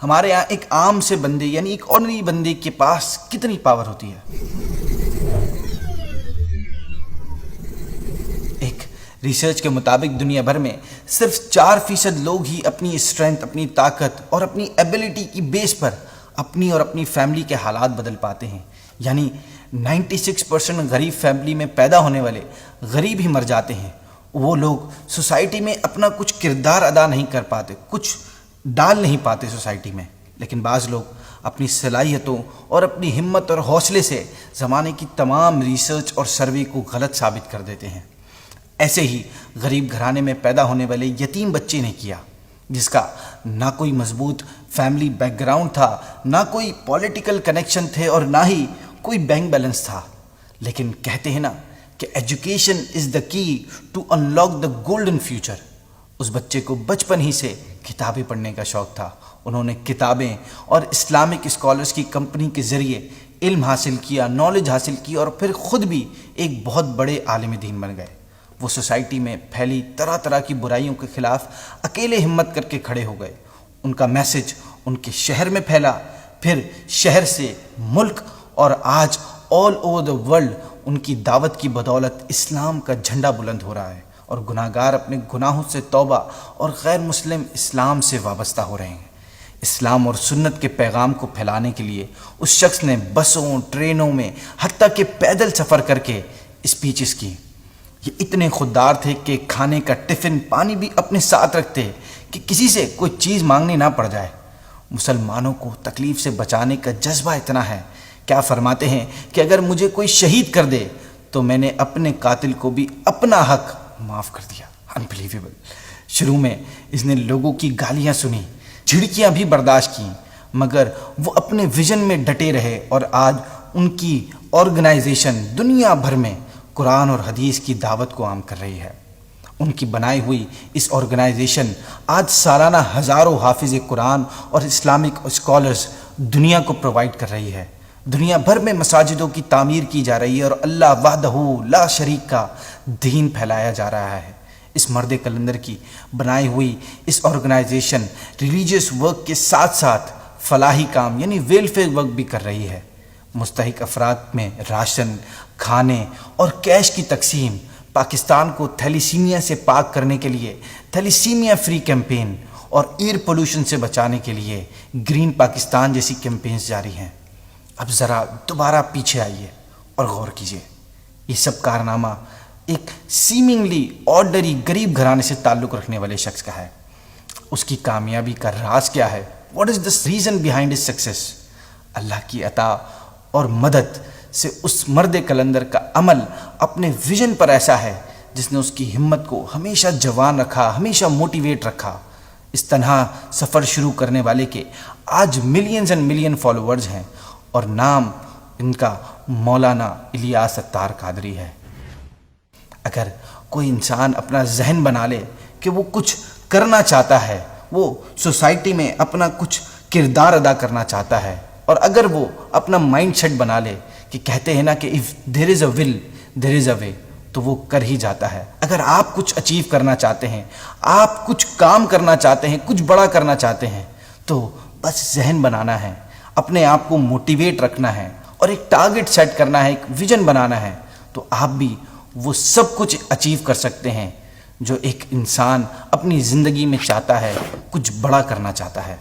ہمارے یہاں ایک عام سے بندے یعنی ایک آرڈنری بندے کے پاس کتنی پاور ہوتی ہے؟ ایک ریسرچ کے مطابق دنیا بھر میں صرف 4% لوگ ہی اپنی اسٹرینتھ، اپنی طاقت اور اپنی ایبیلٹی کی بیس پر اپنی اور اپنی فیملی کے حالات بدل پاتے ہیں. یعنی 96% غریب فیملی میں پیدا ہونے والے غریب ہی مر جاتے ہیں. وہ لوگ سوسائٹی میں اپنا کچھ کردار ادا نہیں کر پاتے، کچھ ڈال نہیں پاتے سوسائٹی میں. لیکن بعض لوگ اپنی صلاحیتوں اور اپنی ہمت اور حوصلے سے زمانے کی تمام ریسرچ اور سروے کو غلط ثابت کر دیتے ہیں. ایسے ہی غریب گھرانے میں پیدا ہونے والے یتیم بچے نے کیا، جس کا نہ کوئی مضبوط فیملی بیک گراؤنڈ تھا، نہ کوئی پولیٹیکل کنیکشن تھے اور نہ ہی کوئی بینک بیلنس تھا. لیکن کہتے ہیں نا کہ education is the key to unlock the golden future. اس بچے کو بچپن ہی سے کتابیں پڑھنے کا شوق تھا. انہوں نے کتابیں اور اسلامک اسکالرس کی کمپنی کے ذریعے علم حاصل کیا، نالج حاصل کی اور پھر خود بھی ایک بہت بڑے عالم دین بن گئے. وہ سوسائٹی میں پھیلی طرح طرح کی برائیوں کے خلاف اکیلے ہمت کر کے کھڑے ہو گئے. ان کا میسج ان کے شہر میں پھیلا، پھر شہر سے ملک، اور آج all over the world in کی دعوت کی بدولت اسلام کا جھنڈا بلند ہو رہا ہے اور گناہگار اپنے گناہوں سے توبہ اور غیر مسلم اسلام سے وابستہ ہو رہے ہیں. اسلام اور سنت کے پیغام کو پھیلانے کے لیے اس شخص نے بسوں، ٹرینوں میں، حتیٰ کہ پیدل سفر کر کے اسپیچز کی. یہ اتنے خوددار تھے کہ کھانے کا ٹفن، پانی بھی اپنے ساتھ رکھتے کہ کسی سے کوئی چیز مانگنی نہ پڑ جائے. مسلمانوں کو تکلیف سے بچانے کا جذبہ اتنا ہے، کیا فرماتے ہیں کہ اگر مجھے کوئی شہید کر دے تو میں نے اپنے قاتل کو بھی اپنا حق معاف کر دیا. انبلیویبل. شروع میں اس نے لوگوں کی گالیاں سنی، جھڑکیاں بھی برداشت کیں، مگر وہ اپنے ویژن میں ڈٹے رہے اور آج ان کی آرگنائزیشن دنیا بھر میں قرآن اور حدیث کی دعوت کو عام کر رہی ہے. ان کی بنائی ہوئی اس آرگنائزیشن آج سالانہ ہزاروں حافظ قرآن اور اسلامک اسکالرز دنیا کو پرووائڈ کر رہی ہے. دنیا بھر میں مساجدوں کی تعمیر کی جا رہی ہے اور اللہ وحدہ لا شریک کا دین پھیلایا جا رہا ہے. اس مرد کلندر کی بنائی ہوئی اس آرگنائزیشن ریلیجیس ورک کے ساتھ ساتھ فلاحی کام یعنی ویلفیئر ورک بھی کر رہی ہے. مستحق افراد میں راشن، کھانے اور کیش کی تقسیم، پاکستان کو تھیلیسیمیا سے پاک کرنے کے لیے تھیلیسیمیا فری کیمپین اور ایئر پولوشن سے بچانے کے لیے گرین پاکستان جیسی کیمپینز جاری ہیں. اب ذرا دوبارہ پیچھے آئیے اور غور کیجیے. یہ سب کارنامہ ایک سیمنگلی آرڈنری غریب گھرانے سے تعلق رکھنے والے شخص کا ہے. اس کی کامیابی کا راز کیا ہے؟ What is the reason behind his success? Allah کی عطا اور مدد سے اس مرد کلندر کا عمل اپنے ویژن پر ایسا ہے جس نے اس کی ہمت کو ہمیشہ جوان رکھا، ہمیشہ موٹیویٹ رکھا. اس تنہا سفر شروع کرنے والے کے آج ملینز اینڈ ملین فالوورز ہیں اور نام ان کا مولانا الیاس اتار قادری ہے. اگر کوئی انسان اپنا ذہن بنا لے کہ وہ کچھ کرنا چاہتا ہے، وہ سوسائٹی میں اپنا کچھ کردار ادا کرنا چاہتا ہے، اور اگر وہ اپنا مائنڈ سیٹ بنا لے کہ کہتے ہیں نا کہ اف دیر از اے ول دیر از اے وے، تو وہ کر ہی جاتا ہے. اگر آپ کچھ اچیو کرنا چاہتے ہیں، آپ کچھ کام کرنا چاہتے ہیں، کچھ بڑا کرنا چاہتے ہیں، تو بس ذہن بنانا ہے، اپنے آپ کو موٹیویٹ رکھنا ہے اور ایک ٹارگٹ سیٹ کرنا ہے، ایک ویژن بنانا ہے، تو آپ بھی وہ سب کچھ اچیو کر سکتے ہیں جو ایک انسان اپنی زندگی میں چاہتا ہے، کچھ بڑا کرنا چاہتا ہے.